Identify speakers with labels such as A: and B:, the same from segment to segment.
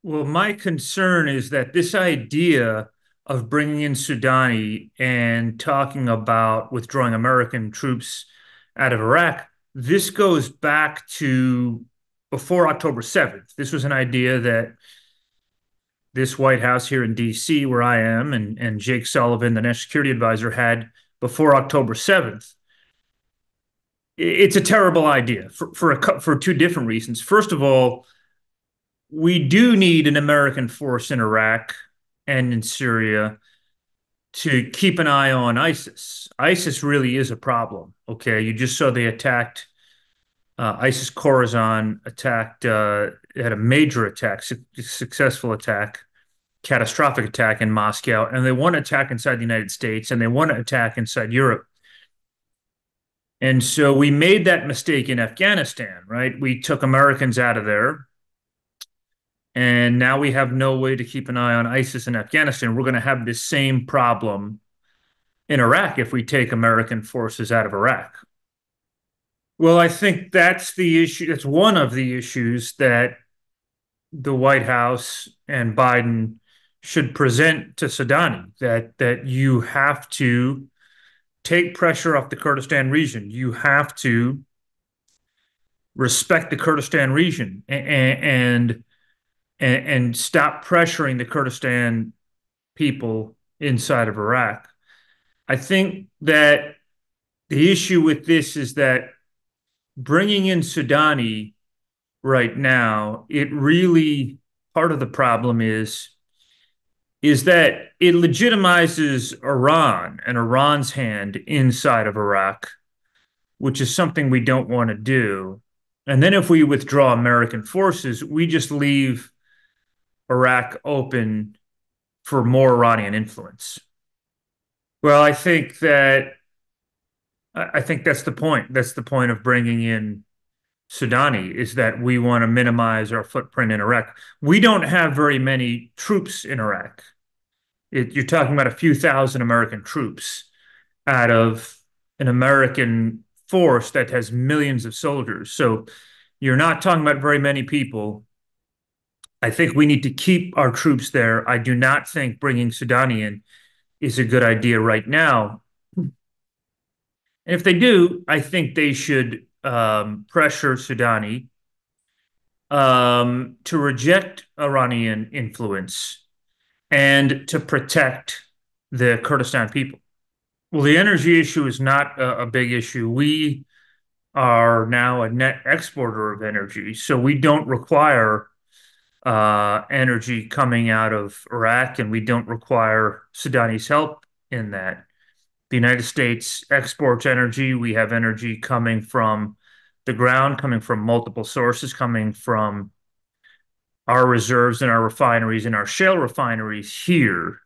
A: Well, my concern is that this idea of bringing in Sudani and talking about withdrawing American troops out of Iraq, this goes back to before October 7th. This was an idea that this White House here in DC, where I am, and Jake Sullivan, the national security advisor, had before October 7th. It's a terrible idea for two different reasons. First of all, we do need an American force in Iraq and in Syria to keep an eye on ISIS. ISIS really is a problem. Okay, you just saw they attacked ISIS Khorasan attacked had a major attack, successful attack, catastrophic attack in Moscow, and they want to attack inside the United States and they want to attack inside Europe. And so we made that mistake in Afghanistan, right? We took Americans out of there. And now we have no way to keep an eye on ISIS in Afghanistan. We're going to have this same problem in Iraq if we take American forces out of Iraq. Well, I think that's the issue. That's one of the issues that the White House and Biden should present to Sudani, that you have to take pressure off the Kurdistan region. You have to respect the Kurdistan region and stop pressuring the Kurdistan people inside of Iraq. I think that the issue with this is that bringing in Sudani right now, it really part of the problem is that it legitimizes Iran and Iran's hand inside of Iraq, which is something we don't want to do. And then if we withdraw American forces, we just leave Iraq open for more Iranian influence. Well, I think that's the point. That's the point of bringing in Sudani is that we want to minimize our footprint in Iraq. We don't have very many troops in Iraq. You're talking about a few thousand American troops out of an American force that has millions of soldiers. So you're not talking about very many people. I think we need to keep our troops there. I do not think bringing Sudani in is a good idea right now. And if they do, I think they should pressure Sudani to reject Iranian influence and to protect the Kurdistan people. Well, the energy issue is not a big issue. We are now a net exporter of energy, so we don't require energy coming out of Iraq, and we don't require Sudani's help in that. The United States exports energy. We have energy coming from the ground, coming from multiple sources, coming from our reserves and our refineries and our shale refineries here.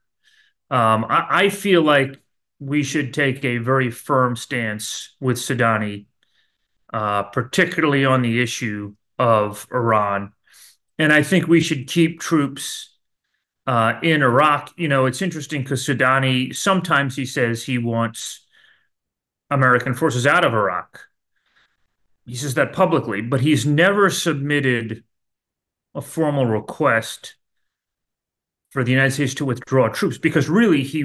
A: I feel like we should take a very firm stance with Sudani, particularly on the issue of Iran. And I think we should keep troops in Iraq. You know, it's interesting because Sudani, sometimes he says he wants American forces out of Iraq. He says that publicly, but he's never submitted a formal request for the United States to withdraw troops because really he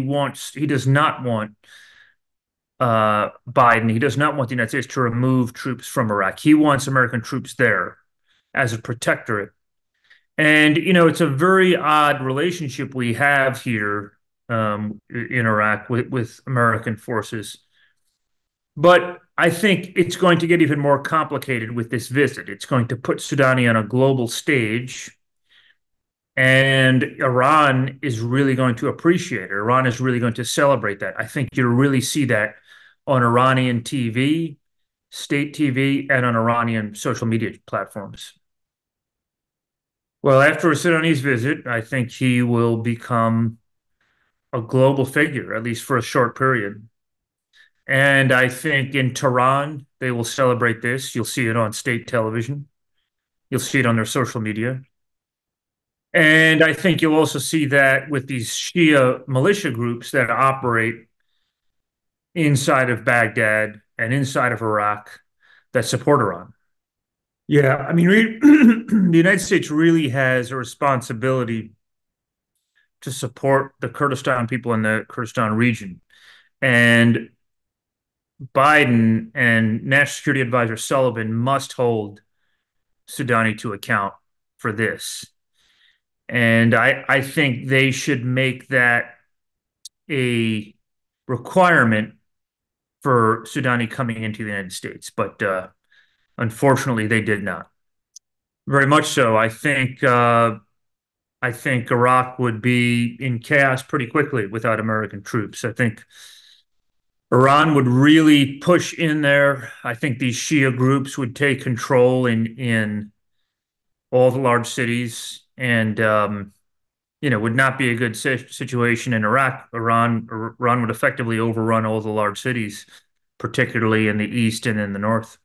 A: does not want Biden, he does not want the United States to remove troops from Iraq. He wants American troops there as a protectorate. And, you know, it's a very odd relationship we have here in Iraq with American forces. But I think it's going to get even more complicated with this visit. It's going to put Sudani on a global stage, and Iran is really going to appreciate it. Iran is really going to celebrate that. I think you'll really see that on Iranian TV, state TV, and on Iranian social media platforms. Well, after Sudani's visit, I think he will become a global figure, at least for a short period. And I think in Tehran, they will celebrate this. You'll see it on state television. You'll see it on their social media. And I think you'll also see that with these Shia militia groups that operate inside of Baghdad and inside of Iraq that support Iran. Yeah, I mean, the United States really has a responsibility to support the Kurdistan people in the Kurdistan region. And Biden and National Security Advisor Sullivan must hold Sudani to account for this. And I think they should make that a requirement for Sudani coming into the United States. But unfortunately, they did not. Very much so. I think Iraq would be in chaos pretty quickly without American troops. I think Iran would really push in there. I think these Shia groups would take control in all the large cities, and would not be a good situation in Iraq. Iran would effectively overrun all the large cities, particularly in the east and in the north.